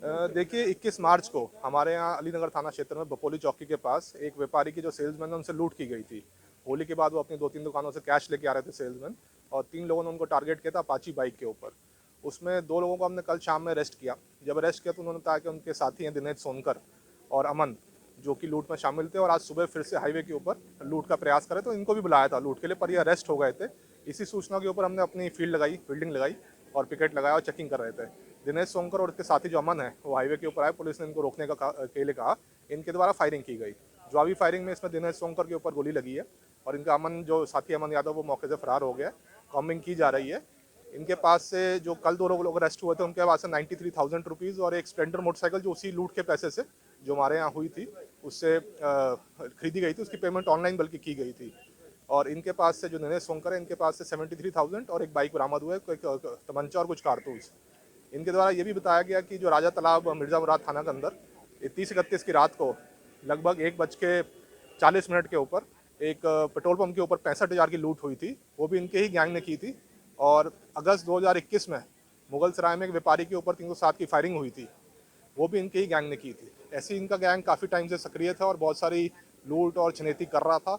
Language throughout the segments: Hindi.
देखिए 21 मार्च को हमारे यहाँ अलीनगर थाना क्षेत्र में बपोली चौकी के पास एक व्यापारी की जो सेल्समैन है उनसे लूट की गई थी। होली के बाद वो अपनी 2-3 दुकानों से कैश लेके आ रहे थे सेल्समैन, और 3 लोगों ने उनको टारगेट किया था अपाची बाइक के ऊपर। उसमें 2 लोगों को हमने कल शाम में अरेस्ट किया। जब अरेस्ट किया तो उन्होंने बताया कि उनके साथी हैं दिनेश सोनकर और अमन, जो कि लूट में शामिल थे और आज सुबह फिर से हाईवे के ऊपर लूट का प्रयास करे, तो इनको भी बुलाया था लूट के लिए, पर ये अरेस्ट हो गए थे। इसी सूचना के ऊपर हमने अपनी फील्डिंग लगाई और पिकेट लगाया और चेकिंग कर रहे थे। दिनेश सोनकर और उसके साथी जो अमन है वो हाईवे के ऊपर आए, पुलिस ने इनको रोकने के लिए कहा। इनके द्वारा फायरिंग की गई। जवाबी फायरिंग में इसमें दिनेश सोनकर के ऊपर गोली लगी है और इनका अमन जो साथी अमन यादव वो मौके से फरार हो गया। कॉम्बिंग की जा रही है। इनके पास से जो कल 2 लोग अरेस्ट हुए थे उनके पास से 93,000 रुपीज़ और एक स्प्लेंडर मोटरसाइकिल जो उसी लूट के पैसे से जो हमारे यहाँ हुई थी उससे खरीदी गई थी, उसकी पेमेंट ऑनलाइन बल्कि की गई थी। और इनके पास से जो दिनेश सोनकर है इनके पास से 73,000 और एक बाइक बरामद हुआ है, कोई तमंचा और कुछ कारतूस। इनके द्वारा ये भी बताया गया कि जो राजा तालाब मिर्ज़ा मुराद थाना के अंदर 30-31 की रात को लगभग 1:40 के ऊपर एक पेट्रोल पंप के ऊपर 65,000 की लूट हुई थी, वो भी इनके ही गैंग ने की थी। और अगस्त 2021 में मुगल सराय में एक व्यापारी के ऊपर 307 की फायरिंग हुई थी, वो भी इनके ही गैंग ने की थी। ऐसे इनका गैंग काफ़ी टाइम से सक्रिय था और बहुत सारी लूट और छिनैती कर रहा था।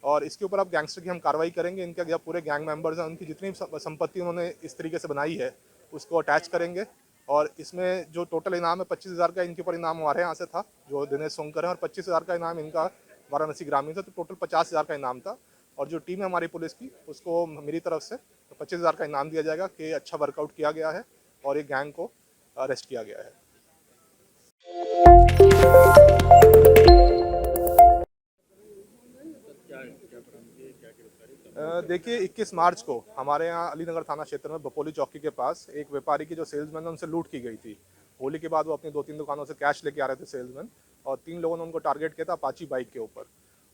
और इसके ऊपर अब गैंगस्टर की हम कार्रवाई करेंगे। इनके जो पूरे गैंग मेंबर्स हैं उनकी जितनी संपत्ति उन्होंने इस तरीके से बनाई है उसको अटैच करेंगे। और इसमें जो टोटल इनाम है 25,000 का इनके ऊपर इनाम हमारे यहाँ से था जो दिनेश सोनकर है, और 25,000 का इनाम इनका वाराणसी ग्रामीण से, तो टोटल 50,000 का इनाम था। और जो टीम है हमारी पुलिस की उसको मेरी तरफ से 25,000 का इनाम दिया जाएगा कि अच्छा वर्कआउट किया गया है और एक गैंग को अरेस्ट किया गया है। देखिए 21 मार्च को हमारे यहाँ अलीनगर थाना क्षेत्र में बपोली चौकी के पास एक व्यापारी की जो सेल्समैन है उनसे लूट की गई थी। होली के बाद वो अपनी 2-3 दुकानों से कैश लेके आ रहे थे सेल्समैन, और 3 लोगों ने उनको टारगेट किया था अपाची बाइक के ऊपर।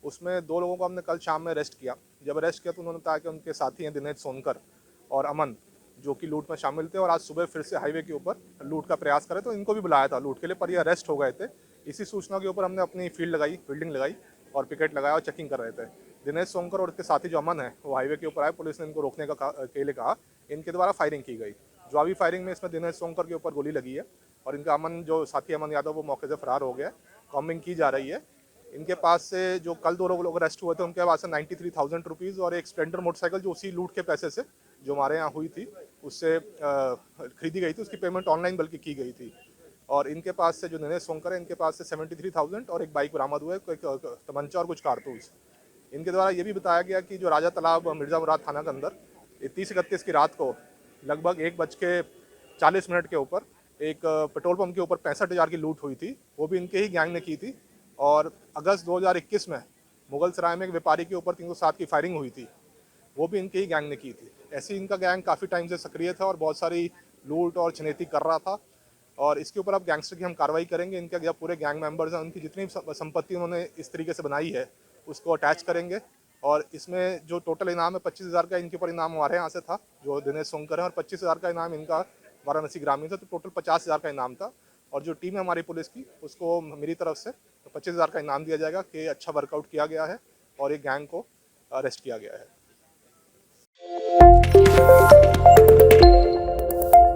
उसमें 2 लोगों को हमने कल शाम में अरेस्ट किया। जब अरेस्ट किया तो उन्होंने बताया कि उनके साथी हैं दिनेश सोनकर और अमन, जो कि लूट में शामिल थे और आज सुबह फिर से हाईवे के ऊपर लूट का प्रयास करे, तो इनको भी बुलाया था लूट के लिए, पर ये अरेस्ट हो गए थे। इसी सूचना के ऊपर हमने अपनी फील्डिंग लगाई और पिकेट लगाया और चेकिंग कर रहे थे। दिनेश सोनकर और उसके साथी जो अमन है वो हाईवे के ऊपर आए, पुलिस ने इनको रोकने के लिए कहा। इनके द्वारा फायरिंग की गई। जवाबी फायरिंग में इसमें दिनेश सोनकर के ऊपर गोली लगी है और इनका अमन जो साथी अमन यादव वो मौके से फरार हो गया। कॉम्बिंग की जा रही है। इनके पास से जो कल 2 लोग अरेस्ट हुए थे उनके पास से 93,000 रुपीज़ और एक स्प्लेंडर मोटरसाइकिल जो उसी लूट के पैसे से जो हमारे यहाँ हुई थी उससे खरीदी गई थी, उसकी पेमेंट ऑनलाइन बल्कि की गई थी। और इनके पास से जो दिनेश सोनकर है इनके पास से 73,000 और एक बाइक बरामद हुआ है, कोई तमंचा और कुछ कारतूस। इनके द्वारा ये भी बताया गया कि जो राजा तालाब मिर्ज़ा मुराद थाना के अंदर 30-31 की रात को लगभग 1:40 के ऊपर एक पेट्रोल पंप के ऊपर 65,000 की लूट हुई थी, वो भी इनके ही गैंग ने की थी। और अगस्त 2021 में मुगल सराय में एक व्यापारी के ऊपर 307 की फायरिंग हुई थी, वो भी इनके ही गैंग ने की थी। ऐसे इनका गैंग काफ़ी टाइम से सक्रिय था और बहुत सारी लूट और छिनैती कर रहा था। और इसके ऊपर अब गैंगस्टर की हम कार्रवाई करेंगे। इनके जो पूरे गैंग मेंबर्स हैं उनकी जितनी संपत्ति उन्होंने इस तरीके से बनाई है उसको अटैच करेंगे। और इसमें जो टोटल इनाम है 25,000 का इनके ऊपर इनाम हमारे यहाँ से था जो दिनेश सोनकर है, और 25,000 का इनाम इनका वाराणसी ग्रामीण से, तो टोटल 50,000 का इनाम था। और जो टीम है हमारी पुलिस की उसको मेरी तरफ से 25,000 का इनाम दिया जाएगा कि अच्छा वर्कआउट किया गया है और एक गैंग को अरेस्ट किया गया है।